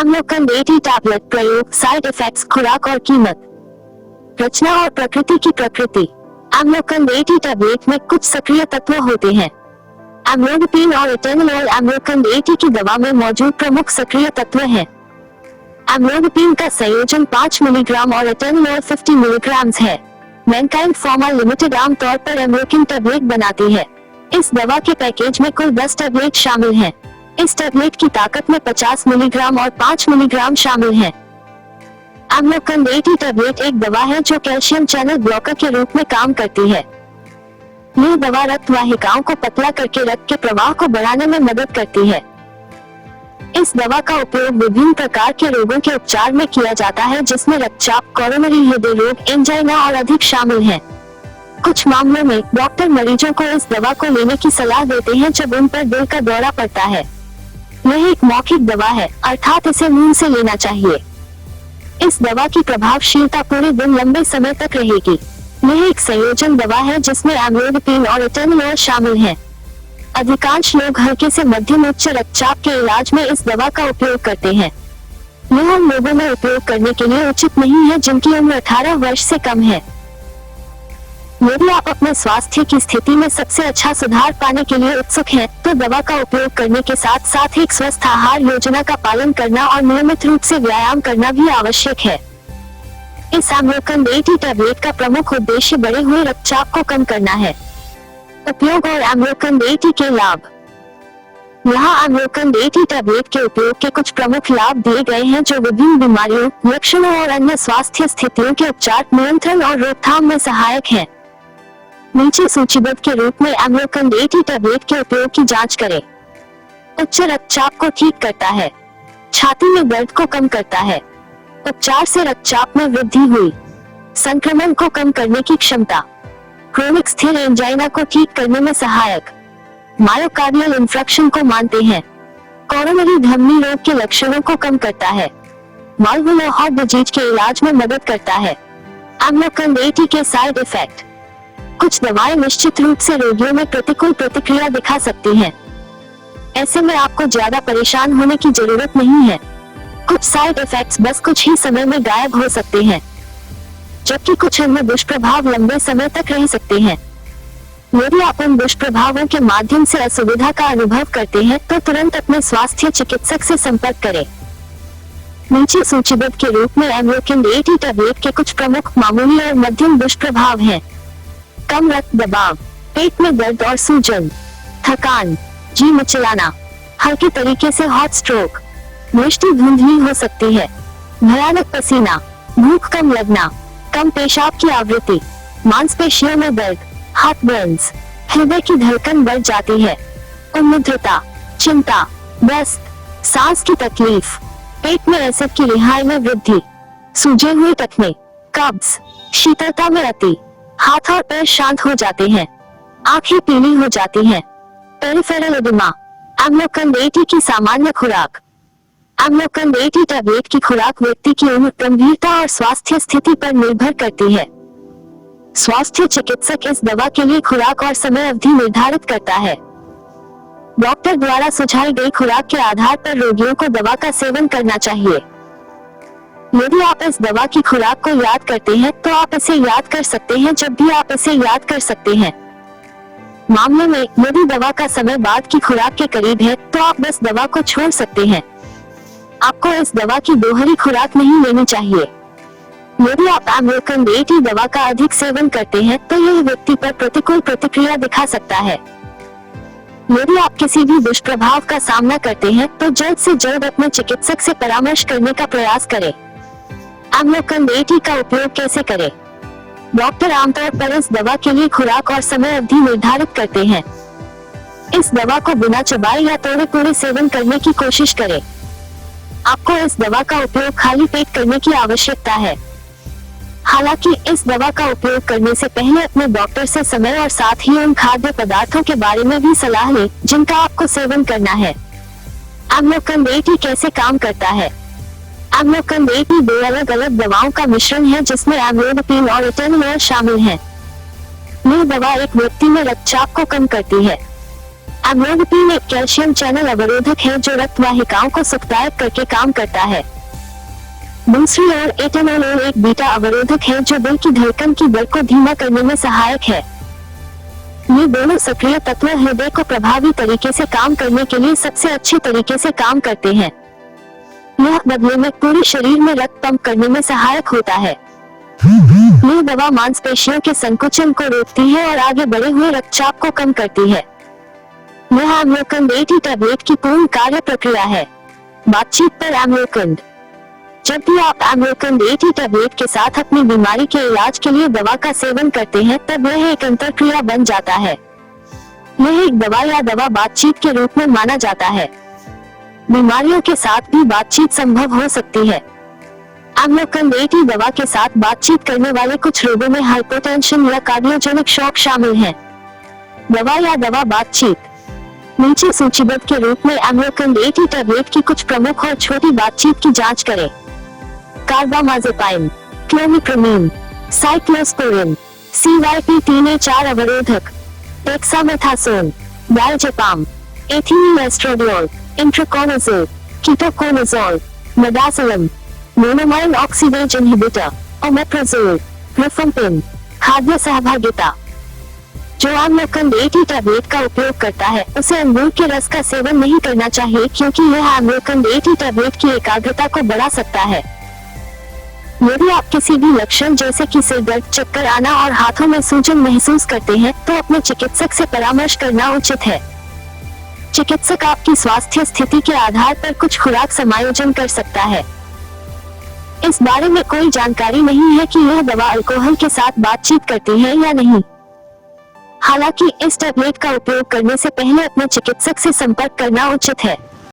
अम्लोकन 80 tablet प्रयोग, side effects, खुराक और कीमत। रचना और प्रकृति की प्रकृति। अम्लोकन 80 टैबलेट में कुछ सक्रिय तत्व होते हैं। अम्लोडिपिन और एटेनोल अम्लोकन 80 की दवा में मौजूद प्रमुख सक्रिय तत्व हैं। अम्लोडिपिन का संयोजन 5 मिलीग्राम और एटेनोल 50 मिलीग्राम है। मैनकाइंड फार्मा लिमिटेड आमतौर पर अम्लोकिन टैबलेट बनाती है। इस दवा के पैकेज में कुल 10 टैबलेट शामिल हैं। इस टैबलेट की ताकत में 50 मिलीग्राम और 5 मिलीग्राम शामिल हैं। अम्लोकन 80 टैबलेट एक दवा है जो कैल्शियम चैनल ब्लॉकर के रूप में काम करती है। यह दवा रक्त वाहिकाओं को पतला करके रक्त के प्रवाह को बढ़ाने में मदद करती है। इस दवा का उपयोग विभिन्न प्रकार के रोगों के उपचार में किया जाता है, जिसमें रक्तचाप, कोरोनरी हृदय रोग, एंजाइना और अधिक शामिल हैं। कुछ मामलों में डॉक्टर मरीजों को इस दवा को लेने की सलाह देते हैं जब उन पर दिल का दौरा पड़ता है। यह एक मौखिक दवा है, अर्थात इसे मुंह से लेना चाहिए। इस दवा की प्रभावशीलता पूरे दिन लंबे समय तक रहेगी। यह एक संयोजन दवा है जिसमें अम्लोडिपिन और एटेनोल शामिल हैं। अधिकांश लोग हल्के से मध्यम उच्च रक्तचाप के इलाज में इस दवा का उपयोग करते हैं। यह उन लोगों में उपयोग करने के लिए उचित नहीं है जिनकी उम्र 18 वर्ष से कम है। यदि आप अपने स्वास्थ्य की स्थिति में सबसे अच्छा सुधार पाने के लिए उत्सुक हैं, तो दवा का उपयोग करने के साथ साथ एक स्वस्थ आहार योजना का पालन करना और नियमित रूप से व्यायाम करना भी आवश्यक है। इस अम्लोकन 80 टैबलेट का प्रमुख उद्देश्य बढ़े हुए रक्तचाप को कम करना है। उपयोग और अम्लोकन 80 के लाभ। यहाँ अम्लोकन 80 टैबलेट के उपयोग के कुछ प्रमुख लाभ दिए गए हैं जो विभिन्न बीमारियों, लक्षणों और अन्य स्वास्थ्य स्थितियों के उपचार, नियंत्रण और रोकथाम में सहायक है। नीचे सूचीबद्ध के रूप में अम्लोकन 80 टैबलेट के उपयोग की जांच करें। उच्च रक्तचाप को ठीक करता है। छाती में दर्द को कम करता है। उपचार से रक्तचाप में वृद्धि हुई। संक्रमण को कम करने की क्षमता। क्रोनिक स्थिर एंजाइना को ठीक करने में सहायक। मायोकार्डियल इंफ्रक्शन को मानते हैं। कोरोनरी धमनी रोग के लक्षणों को कम करता है। वाल्वुलर हार्ट डिजीज के इलाज में मदद करता है। अम्लोकन 80 के साइड इफेक्ट। कुछ दवाएं निश्चित रूप से रोगियों में प्रतिकूल प्रतिक्रिया दिखा सकती हैं। ऐसे में आपको ज्यादा परेशान होने की जरूरत नहीं है। कुछ साइड इफेक्ट्स बस कुछ ही समय में गायब हो सकते हैं, जबकि कुछ अन्य दुष्प्रभाव लंबे समय तक रह सकते हैं। यदि आप उन दुष्प्रभावों के माध्यम से असुविधा का अनुभव करते हैं, तो तुरंत अपने स्वास्थ्य चिकित्सक से संपर्क करें। नीचे सूचीबद्ध के रूप में अम्लोकन 80 टैबलेट के कुछ प्रमुख मामूली और मध्यम दुष्प्रभाव हैं। कम रक्त दबाव, पेट में दर्द और सूजन, थकान, जी मिचलाना, हल्के तरीके से हॉट स्ट्रोक, दृष्टि धुंधली हो सकती है, भयानक पसीना, भूख कम लगना, कम पेशाब की आवृत्ति, मांसपेशियों में दर्द, हार्ट बर्न्स, हृदय की धड़कन बढ़ जाती है, उन्मुद्रता, चिंता, दस्त, सांस की तकलीफ, पेट में एसिड की रिहाई में वृद्धि, सूजे हुए टखने, कब्ज, शीतलता में अति, हाथ और पैर शांत हो जाते हैं, आंखें पीली हो जाती हैं, पेरिफेरल एडिमा। अम्लोकन 80 की सामान्य खुराक। अम्लोकन 80 टैबलेट की खुराक व्यक्ति की उम्र, गंभीरता और स्वास्थ्य स्थिति पर निर्भर करती है। स्वास्थ्य चिकित्सक इस दवा के लिए खुराक और समय अवधि निर्धारित करता है। डॉक्टर द्वारा सुझाई गई खुराक के आधार पर रोगियों को दवा का सेवन करना चाहिए। यदि आप इस दवा की खुराक को याद करते हैं, तो आप इसे याद कर सकते हैं जब भी आप इसे याद कर सकते हैं। मामले में यदि दवा का समय बाद की खुराक के करीब है, तो आप बस दवा को छोड़ सकते हैं। आपको इस दवा की दोहरी खुराक नहीं लेनी चाहिए। यदि आप अम्लोकन 80 दवा का अधिक सेवन करते हैं, तो यह व्यक्ति पर प्रतिकूल प्रतिक्रिया दिखा सकता है। यदि आप किसी भी दुष्प्रभाव का सामना करते हैं, तो जल्द से जल्द अपने चिकित्सक से परामर्श करने का प्रयास करें। अम्लोकन 80 का उपयोग कैसे करें? डॉक्टर आमतौर पर इस दवा के लिए खुराक और समय अवधि निर्धारित करते हैं। इस दवा को बिना चबाए या तोड़े पूरे सेवन करने की कोशिश करें। आपको इस दवा का उपयोग खाली पेट करने की आवश्यकता है। हालांकि इस दवा का उपयोग करने से पहले अपने डॉक्टर से समय और साथ ही उन खाद्य पदार्थों के बारे में भी सलाह लें जिनका आपको सेवन करना है। अम्लोकन 80 कैसे काम करता है? अम्लोकन 80 दो अलग अलग दवाओं का मिश्रण है जिसमें अम्लोडिपिन और एटेनोल शामिल हैं। यह दवा एक व्यक्ति में रक्तचाप को कम करती है। एम्लोडापिन एक कैल्शियम चैनल अवरोधक है जो रक्त वाहिकाओं को सुखदायक करके काम करता है। दूसरी ओर एटेनोलोल एक बीटा अवरोधक है जो दिल की धड़कन की दर को धीमा करने में सहायक है। ये दोनों सक्रिय तत्व हृदय को प्रभावी तरीके से काम करने के लिए सबसे अच्छे तरीके से काम करते हैं। यह बदले में पूरे शरीर में रक्त पंप करने में सहायक होता है। यह दवा मांसपेशियों के संकुचन को रोकती है और आगे बढ़े हुए रक्तचाप को कम करती है। यह एम्लोकंड 80 टैबलेट की पूर्ण कार्य प्रक्रिया है। बातचीत पर एम्लोकंड। जब भी आप एम्लोकंड 80 टैबलेट के साथ अपनी बीमारी के इलाज के लिए दवा का सेवन करते हैं तब यह एक अंतरक्रिया बन जाता है। यह एक दवा या दवा बातचीत के रूप में माना जाता है। बीमारियों के साथ भी बातचीत संभव हो सकती है। एम्लोकंड 80 दवा के साथ बातचीत करने वाले कुछ रोगों में हाइपोटेंशन या कार्डियोजेनिक शॉक शामिल है। दवा या दवा बातचीत। नीचे सूचीबद्ध के रूप में एम्लोकंड 80 टैबलेट की कुछ प्रमुख और छोटी बातचीत की जांच करें। कार्बामाज़ेपाइन, क्लोमिप्रोमीन, साइक्लोस्पोरिन, CYP3A4 अवरोधक, dexamethasone, diazepam, ethylene estradiol, itraconazole, ketoconazole, midazolam, monoamine oxidase inhibitor, omeprazole, rifampin. खाद्य सहभागिता। जो एम्लोकंड 80 टैबलेट का उपयोग करता है उसे अंगूर के रस का सेवन नहीं करना चाहिए क्योंकि यह एम्लोकंड 80 टैबलेट की एकाग्रता को बढ़ा सकता है। यदि आप किसी भी लक्षण जैसे कि सिर दर्द, चक्कर आना और हाथों में सूजन महसूस करते हैं तो अपने चिकित्सक से परामर्श करना उचित है। चिकित्सक आपकी स्वास्थ्य स्थिति के आधार पर कुछ खुराक समायोजन कर सकता है। इस बारे में कोई जानकारी नहीं है कि यह दवा अल्कोहल के साथ बातचीत करती है या नहीं। हालांकि इस टैबलेट का उपयोग करने से पहले अपने चिकित्सक से संपर्क करना उचित है।